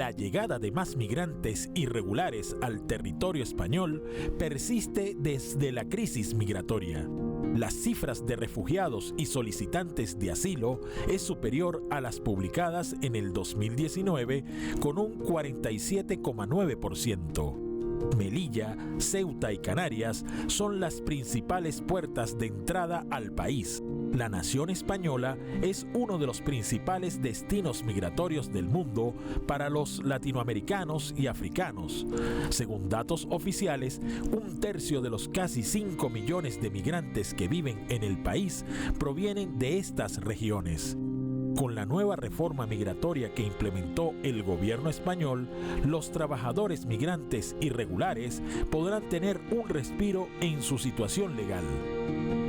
la llegada de más migrantes irregulares al territorio español persiste desde la crisis migratoria. Las cifras de refugiados y solicitantes de asilo es superior a las publicadas en el 2019 con un 47,9%. Melilla, Ceuta y Canarias son las principales puertas de entrada al país. La nación española es uno de los principales destinos migratorios del mundo para los latinoamericanos y africanos. Según datos oficiales, un tercio de los casi 5 millones de migrantes que viven en el país provienen de estas regiones. Con la nueva reforma migratoria que implementó el gobierno español, los trabajadores migrantes irregulares podrán tener un respiro en su situación legal.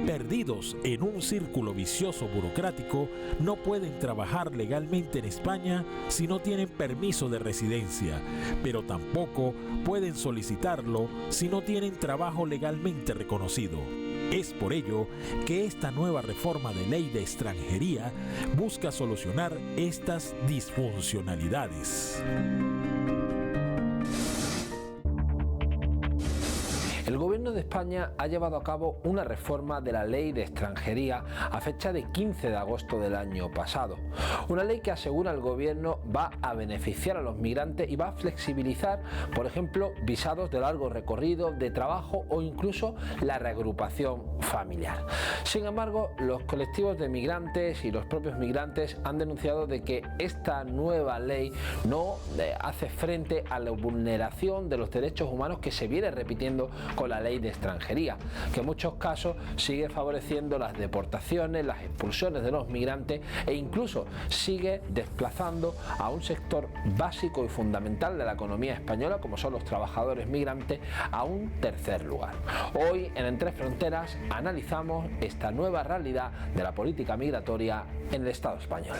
Perdidos en un círculo vicioso burocrático, no pueden trabajar legalmente en España si no tienen permiso de residencia, pero tampoco pueden solicitarlo si no tienen trabajo legalmente reconocido. Es por ello que esta nueva reforma de ley de extranjería busca solucionar estas disfuncionalidades. El gobierno de España ha llevado a cabo una reforma de la ley de extranjería a fecha de 15 de agosto del año pasado. Una ley que asegura el gobierno va a beneficiar a los migrantes y va a flexibilizar, por ejemplo, visados de largo recorrido, de trabajo o incluso la reagrupación familiar. Sin embargo, los colectivos de migrantes y los propios migrantes han denunciado de que esta nueva ley no hace frente a la vulneración de los derechos humanos que se viene repitiendo con la ley de extranjería, que en muchos casos sigue favoreciendo las deportaciones, las expulsiones de los migrantes e incluso sigue desplazando a un sector básico y fundamental de la economía española, como son los trabajadores migrantes, a un tercer lugar. Hoy en Entre Fronteras analizamos esta nueva realidad de la política migratoria en el Estado español.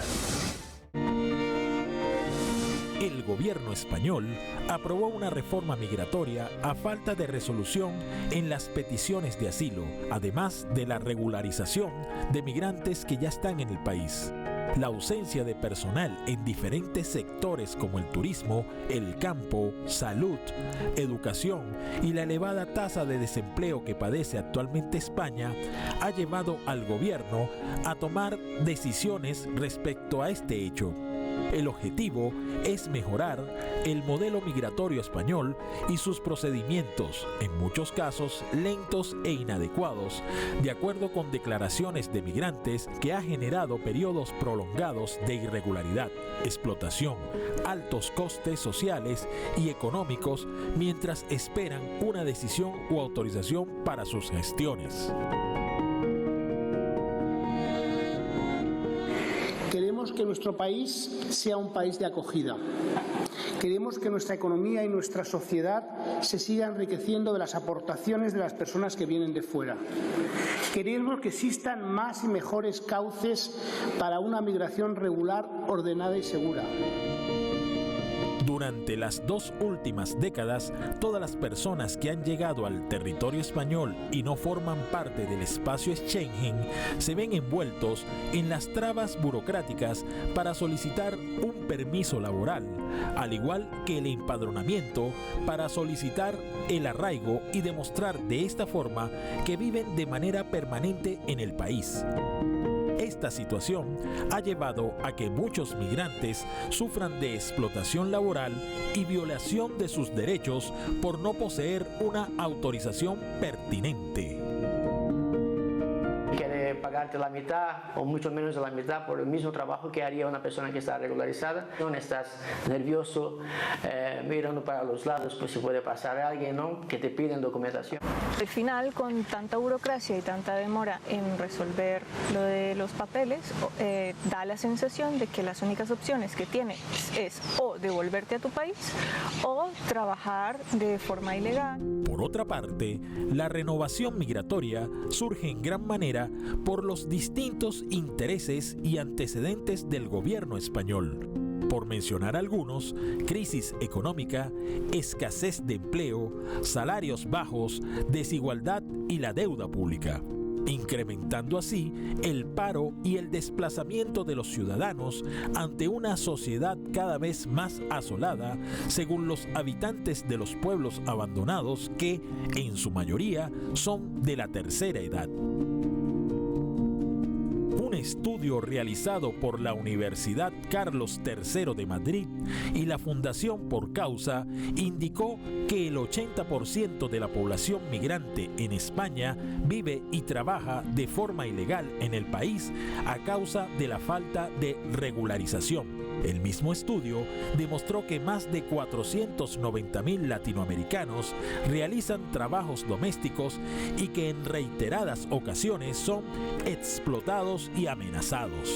El gobierno español aprobó una reforma migratoria a falta de resolución en las peticiones de asilo, además de la regularización de migrantes que ya están en el país. La ausencia de personal en diferentes sectores como el turismo, el campo, salud, educación y la elevada tasa de desempleo que padece actualmente España ha llevado al gobierno a tomar decisiones respecto a este hecho. El objetivo es mejorar el modelo migratorio español y sus procedimientos, en muchos casos lentos e inadecuados, de acuerdo con declaraciones de migrantes, que ha generado periodos prolongados de irregularidad, explotación, altos costes sociales y económicos mientras esperan una decisión o autorización para sus gestiones. Queremos que nuestro país sea un país de acogida. Queremos que nuestra economía y nuestra sociedad se sigan enriqueciendo de las aportaciones de las personas que vienen de fuera. Queremos que existan más y mejores cauces para una migración regular, ordenada y segura. Durante las 2 últimas décadas, todas las personas que han llegado al territorio español y no forman parte del espacio Schengen se ven envueltos en las trabas burocráticas para solicitar un permiso laboral, al igual que el empadronamiento para solicitar el arraigo y demostrar de esta forma que viven de manera permanente en el país. Esta situación ha llevado a que muchos migrantes sufran de explotación laboral y violación de sus derechos por no poseer una autorización pertinente. Quiere pagarte la mitad o mucho menos de la mitad por el mismo trabajo que haría una persona que está regularizada. No estás nervioso, mirando para los lados, pues si puede pasar alguien, ¿no?, que te piden documentación. Al final, con tanta burocracia y tanta demora en resolver lo de los papeles, da la sensación de que las únicas opciones que tienes es o devolverte a tu país o trabajar de forma ilegal. Por otra parte, la renovación migratoria surge en gran manera por los distintos intereses y antecedentes del gobierno español. Por mencionar algunos: crisis económica, escasez de empleo, salarios bajos, desigualdad y la deuda pública. incrementando así el paro y el desplazamiento de los ciudadanos ante una sociedad cada vez más asolada, según los habitantes de los pueblos abandonados que, en su mayoría, son de la tercera edad. Un estudio realizado por la Universidad Carlos III de Madrid y la Fundación Por Causa indicó que el 80% de la población migrante en España vive y trabaja de forma ilegal en el país a causa de la falta de regularización. El mismo estudio demostró que más de 490.000 latinoamericanos realizan trabajos domésticos y que en reiteradas ocasiones son explotados y amenazados.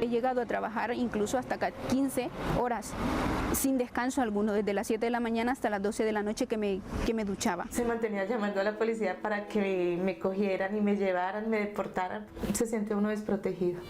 He llegado a trabajar incluso hasta 15 horas sin descanso alguno, desde las 7 de la mañana hasta las 12 de la noche que me duchaba. Se mantenía llamando a la policía para que me cogieran y me llevaran, me deportaran. Se siente uno desprotegido.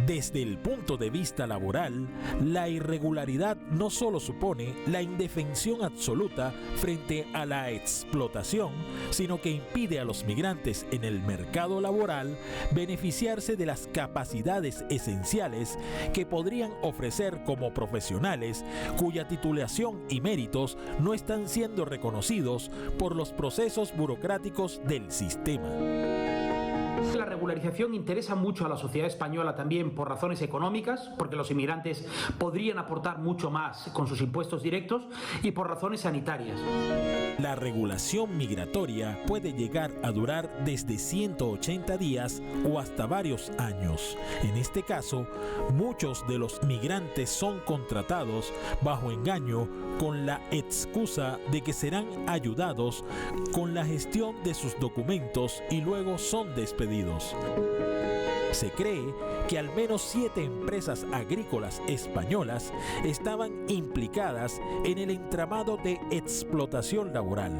Desde el punto de vista laboral, la irregularidad no solo supone la indefensión absoluta frente a la explotación, sino que impide a los migrantes en el mercado laboral beneficiarse de las capacidades esenciales que podrían ofrecer como profesionales cuya titulación y méritos no están siendo reconocidos por los procesos burocráticos del sistema. La regularización interesa mucho a la sociedad española también por razones económicas, porque los inmigrantes podrían aportar mucho más con sus impuestos directos, y por razones sanitarias. La regulación migratoria puede llegar a durar desde 180 días o hasta varios años. En este caso, muchos de los migrantes son contratados bajo engaño con la excusa de que serán ayudados con la gestión de sus documentos y luego son despedidos. Se cree que al menos 7 empresas agrícolas españolas estaban implicadas en el entramado de explotación laboral.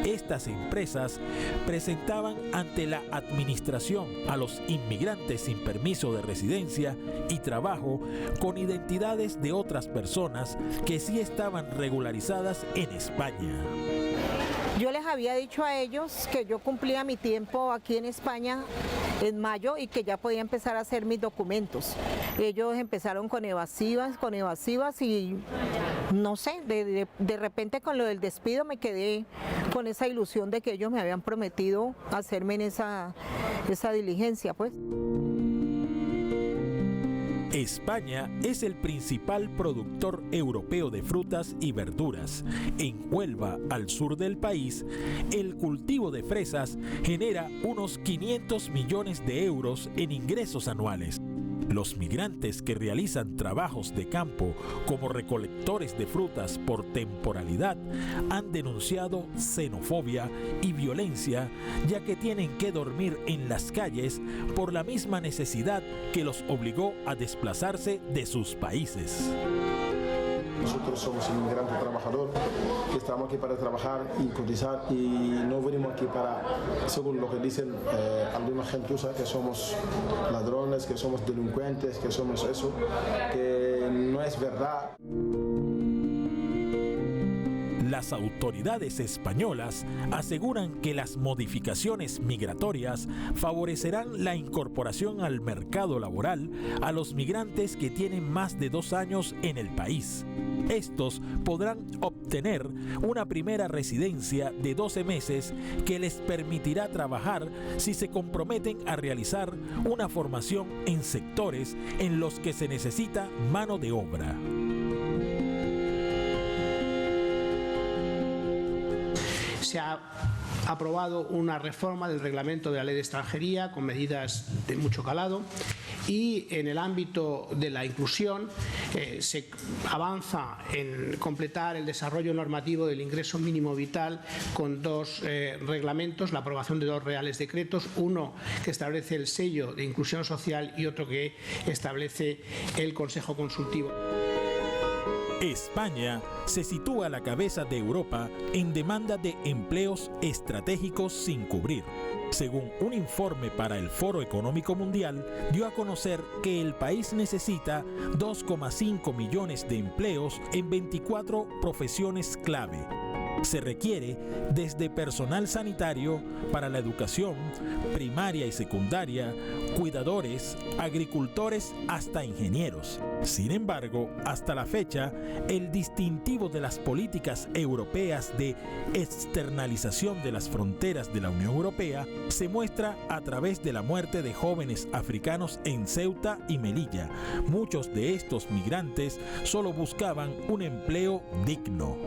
Estas empresas presentaban ante la administración a los inmigrantes sin permiso de residencia y trabajo con identidades de otras personas que sí estaban regularizadas en España. Yo les había dicho a ellos que yo cumplía mi tiempo aquí en España en mayo y que ya podía empezar a hacer mis documentos. Ellos empezaron con evasivas y no sé, de repente con lo del despido me quedé con esa ilusión de que ellos me habían prometido hacerme en esa diligencia, pues. España es el principal productor europeo de frutas y verduras. En Huelva, al sur del país, el cultivo de fresas genera unos 500 millones de euros en ingresos anuales. Los migrantes que realizan trabajos de campo como recolectores de frutas por temporalidad han denunciado xenofobia y violencia, ya que tienen que dormir en las calles por la misma necesidad que los obligó a desplazarse de sus países. Nosotros somos inmigrantes trabajadores que estamos aquí para trabajar y cotizar y no venimos aquí para, según lo que dicen alguna gentuza, que somos ladrones, que somos delincuentes, que somos eso, que no es verdad. Las autoridades españolas aseguran que las modificaciones migratorias favorecerán la incorporación al mercado laboral a los migrantes que tienen más de 2 años en el país. Estos podrán obtener una primera residencia de 12 meses que les permitirá trabajar si se comprometen a realizar una formación en sectores en los que se necesita mano de obra. Se ha aprobado una reforma del reglamento de la Ley de Extranjería con medidas de mucho calado y en el ámbito de la inclusión se avanza en completar el desarrollo normativo del ingreso mínimo vital con 2 reglamentos, la aprobación de 2 reales decretos, uno que establece el sello de inclusión social y otro que establece el Consejo Consultivo. España se sitúa a la cabeza de Europa en demanda de empleos estratégicos sin cubrir. Según un informe para el Foro Económico Mundial, dio a conocer que el país necesita 2,5 millones de empleos en 24 profesiones clave. Se requiere desde personal sanitario para la educación primaria y secundaria, cuidadores, agricultores, hasta ingenieros. Sin embargo, hasta la fecha, el distintivo de las políticas europeas de externalización de las fronteras de la Unión Europea se muestra a través de la muerte de jóvenes africanos en Ceuta y Melilla. Muchos de estos migrantes solo buscaban un empleo digno.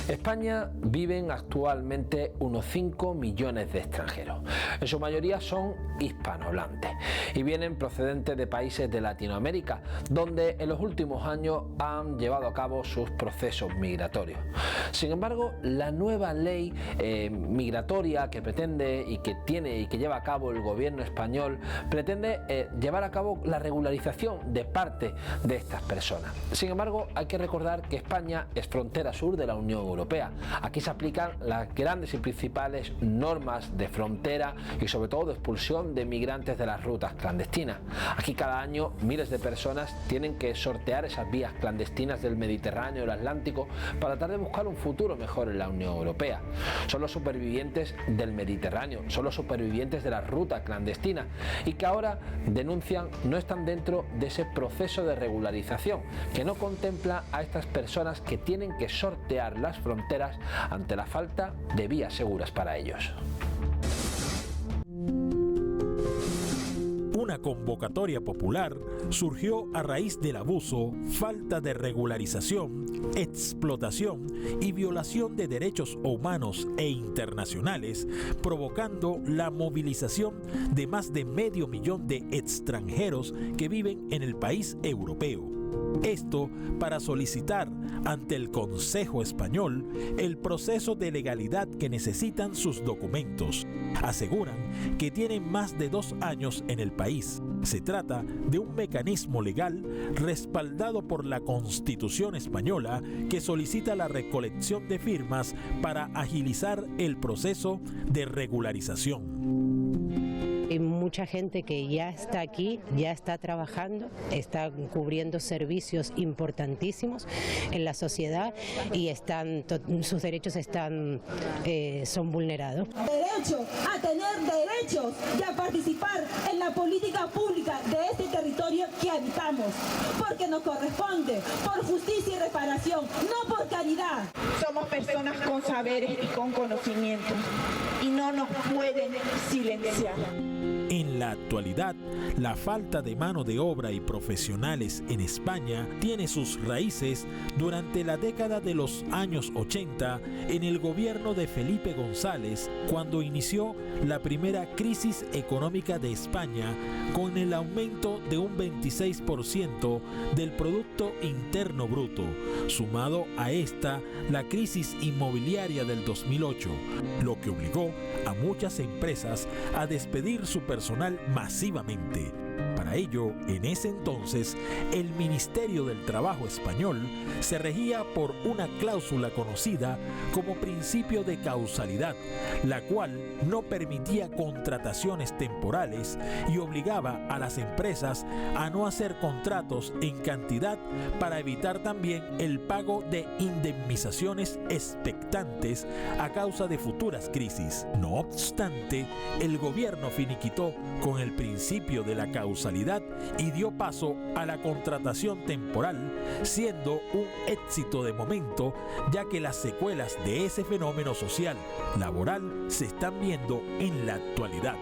España viven actualmente unos 5 millones de extranjeros. En su mayoría son hispanohablantes y vienen procedentes de países de Latinoamérica, donde en los últimos años han llevado a cabo sus procesos migratorios. Sin embargo, la nueva ley migratoria que pretende y que lleva a cabo el gobierno español pretende llevar a cabo la regularización de parte de estas personas. Sin embargo, hay que recordar que España es frontera sur de la Unión Europea. Aquí se aplican las grandes y principales normas de frontera y sobre todo de expulsión de migrantes de las rutas clandestinas. Aquí cada año miles de personas tienen que sortear esas vías clandestinas del Mediterráneo y el Atlántico para tratar de buscar un futuro mejor en la Unión Europea. Son los supervivientes del Mediterráneo, son los supervivientes de la ruta clandestina y que ahora denuncian no están dentro de ese proceso de regularización que no contempla a estas personas que tienen que sortear las fronteras ante la falta de vías seguras para ellos. Una convocatoria popular surgió a raíz del abuso, falta de regularización, explotación y violación de derechos humanos e internacionales, provocando la movilización de más de 500.000 de extranjeros que viven en el país europeo. Esto para solicitar ante el Consejo Español el proceso de legalidad que necesitan sus documentos. Aseguran que tienen más de 2 años en el país. Se trata de un mecanismo legal respaldado por la Constitución española que solicita la recolección de firmas para agilizar el proceso de regularización. Hay mucha gente que ya está aquí, ya está trabajando, está cubriendo servicios importantísimos en la sociedad y sus derechos son vulnerados. Derecho a tener derechos y a participar en la política pública de este territorio que habitamos, porque nos corresponde, por justicia y reparación, no por caridad. Somos personas con saberes y con conocimientos y no nos pueden silenciar. En la actualidad, la falta de mano de obra y profesionales en España tiene sus raíces durante la década de los años 80 en el gobierno de Felipe González, cuando inició la primera crisis económica de España con el aumento de un 26% del Producto Interno Bruto. Sumado a esta, la crisis inmobiliaria del 2008, lo que obligó a muchas empresas a despedir su personal masivamente. Para ello, en ese entonces, el Ministerio del Trabajo español se regía por una cláusula conocida como principio de causalidad, la cual no permitía contrataciones temporales y obligaba a las empresas a no hacer contratos en cantidad para evitar también el pago de indemnizaciones expectantes a causa de futuras crisis. No obstante, el gobierno finiquitó con el principio de la causalidad y dio paso a la contratación temporal, siendo un éxito de momento, ya que las secuelas de ese fenómeno social laboral se están viendo en la actualidad.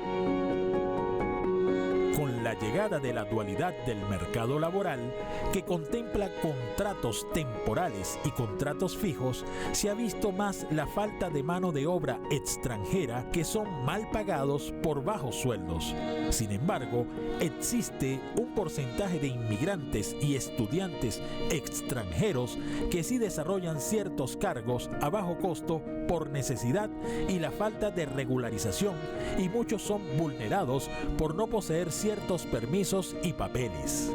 Con la llegada de la dualidad del mercado laboral, que contempla contratos temporales y contratos fijos, se ha visto más la falta de mano de obra extranjera, que son mal pagados por bajos sueldos. Sin embargo, existe un porcentaje de inmigrantes y estudiantes extranjeros que sí desarrollan ciertos cargos a bajo costo por necesidad y la falta de regularización, y muchos son vulnerados por no poseer ciertos permisos y papeles.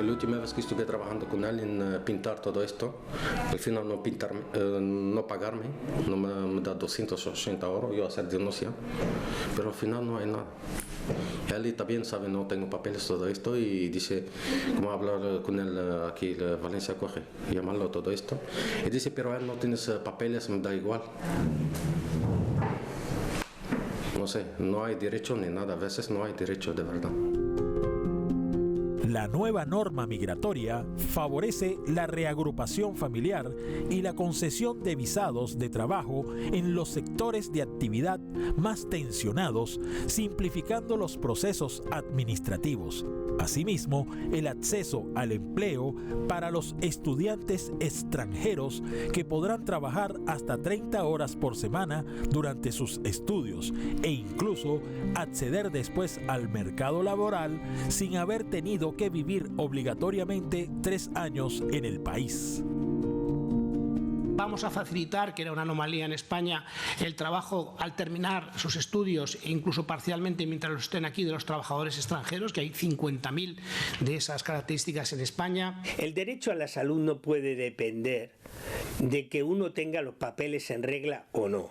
La última vez que estuve trabajando con él en pintar todo esto, al final no pagarme, no me da 280 euros, yo hacer denuncia, pero al final no hay nada. Él también sabe, no tengo papeles, todo esto, y dice, como hablar con él aquí, Valencia coge, llamarlo todo esto, y dice, pero él no tienes papeles, me da igual. No sé, no hay derecho ni nada, a veces no hay derecho de verdad. La nueva norma migratoria favorece la reagrupación familiar y la concesión de visados de trabajo en los sectores de actividad más tensionados, simplificando los procesos administrativos. Asimismo, el acceso al empleo para los estudiantes extranjeros, que podrán trabajar hasta 30 horas por semana durante sus estudios e incluso acceder después al mercado laboral sin haber tenido que vivir obligatoriamente 3 años en el país. Vamos a facilitar, que era una anomalía en España, el trabajo al terminar sus estudios e incluso parcialmente mientras los estén aquí, de los trabajadores extranjeros, que hay 50.000 de esas características en España. El derecho a la salud no puede depender de que uno tenga los papeles en regla o no.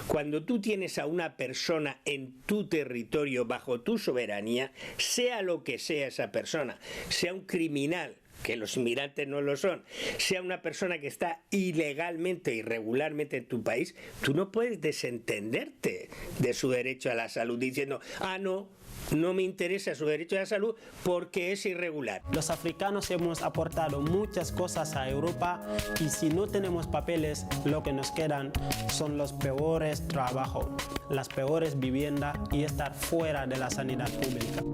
Cuando tú tienes a una persona en tu territorio bajo tu soberanía, sea lo que sea esa persona, sea un criminal, que los inmigrantes no lo son, sea una persona que está ilegalmente, irregularmente en tu país, tú no puedes desentenderte de su derecho a la salud diciendo, no me interesa su derecho a la salud porque es irregular. Los africanos hemos aportado muchas cosas a Europa, y si no tenemos papeles, lo que nos quedan son los peores trabajos, las peores viviendas y estar fuera de la sanidad pública.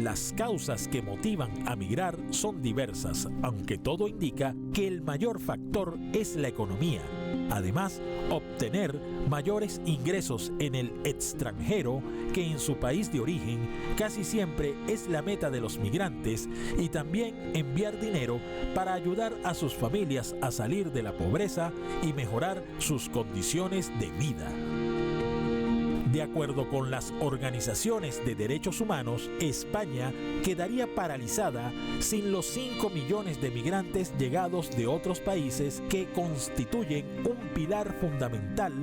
Las causas que motivan a migrar son diversas, aunque todo indica que el mayor factor es la economía. Además, obtener mayores ingresos en el extranjero que en su país de origen casi siempre es la meta de los migrantes, y también enviar dinero para ayudar a sus familias a salir de la pobreza y mejorar sus condiciones de vida. De acuerdo con las organizaciones de derechos humanos, España quedaría paralizada sin los 5 millones de migrantes llegados de otros países, que constituyen un pilar fundamental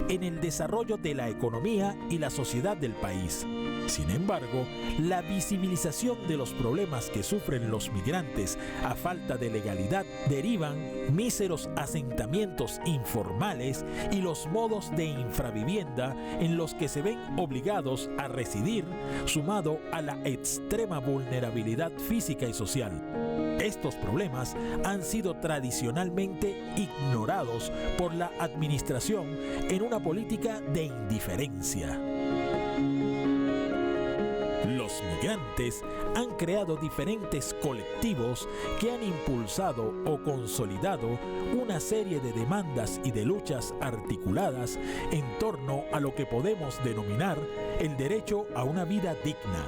en el desarrollo de la economía y la sociedad del país. Sin embargo, la visibilización de los problemas que sufren los migrantes a falta de legalidad derivan míseros asentamientos informales y los modos de infravivienda en los que se ven obligados a residir, sumado a la extrema vulnerabilidad física y social. Estos problemas han sido tradicionalmente ignorados por la administración en una política de indiferencia. Los migrantes han creado diferentes colectivos que han impulsado o consolidado una serie de demandas y de luchas articuladas en torno a lo que podemos denominar el derecho a una vida digna.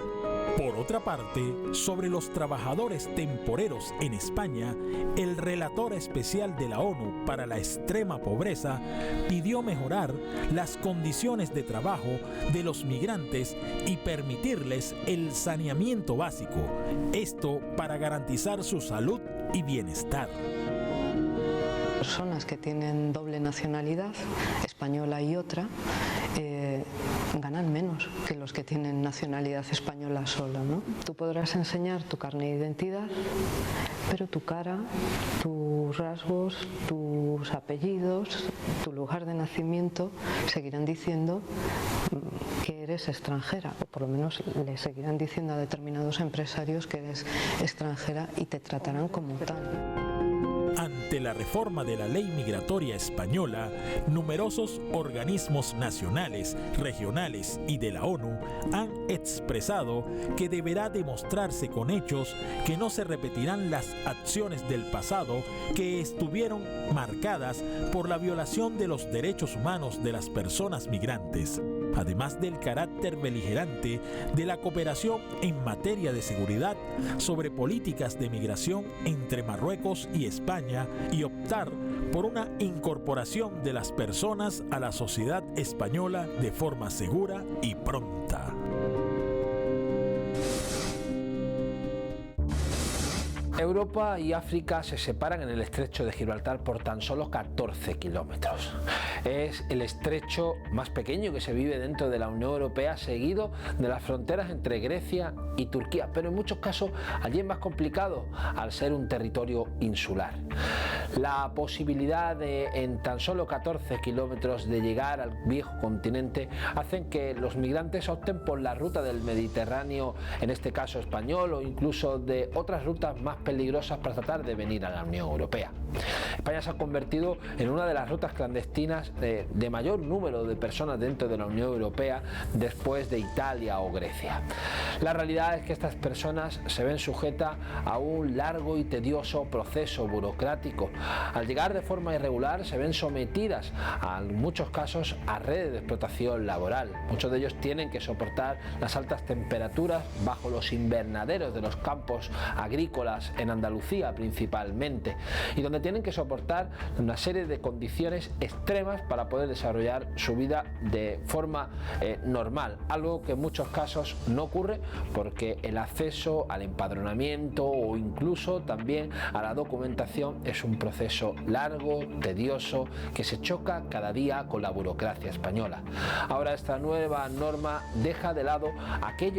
Por otra parte, sobre los trabajadores temporeros en España, el relator especial de la ONU para la extrema pobreza pidió mejorar las condiciones de trabajo de los migrantes y permitirles el saneamiento básico, esto para garantizar su salud y bienestar. Personas que tienen doble nacionalidad, española y otra, ganan menos que los que tienen nacionalidad española sola, ¿no? Tú podrás enseñar tu carnet de identidad, pero tu cara, tus rasgos, tus apellidos, tu lugar de nacimiento seguirán diciendo que eres extranjera, o por lo menos le seguirán diciendo a determinados empresarios que eres extranjera y te tratarán como tal. Ante de la reforma de la ley migratoria española, numerosos organismos nacionales, regionales y de la ONU han expresado que deberá demostrarse con hechos que no se repetirán las acciones del pasado que estuvieron marcadas por la violación de los derechos humanos de las personas migrantes, además del carácter beligerante de la cooperación en materia de seguridad sobre políticas de migración entre Marruecos y España y optar por una incorporación de las personas a la sociedad española de forma segura y pronta. Europa y África se separan en el estrecho de Gibraltar por tan solo 14 kilómetros. Es el estrecho más pequeño que se vive dentro de la Unión Europea, seguido de las fronteras entre Grecia y Turquía, pero en muchos casos allí es más complicado al ser un territorio insular. La posibilidad de en tan solo 14 kilómetros de llegar al viejo continente hacen que los migrantes opten por la ruta del Mediterráneo, en este caso español, o incluso de otras rutas más peligrosas para tratar de venir a la Unión Europea. España se ha convertido en una de las rutas clandestinas de mayor número de personas dentro de la Unión Europea después de Italia o Grecia. La realidad es que estas personas se ven sujetas a un largo y tedioso proceso burocrático. Al llegar de forma irregular se ven sometidas en muchos casos a redes de explotación laboral. Muchos de ellos tienen que soportar las altas temperaturas bajo los invernaderos de los campos agrícolas en Andalucía principalmente, y donde tienen que soportar una serie de condiciones extremas para poder desarrollar su vida de forma normal, algo que en muchos casos no ocurre porque el acceso al empadronamiento o incluso también a la documentación es un proceso largo, tedioso, que se choca cada día con la burocracia española. Ahora esta nueva norma deja de lado aquello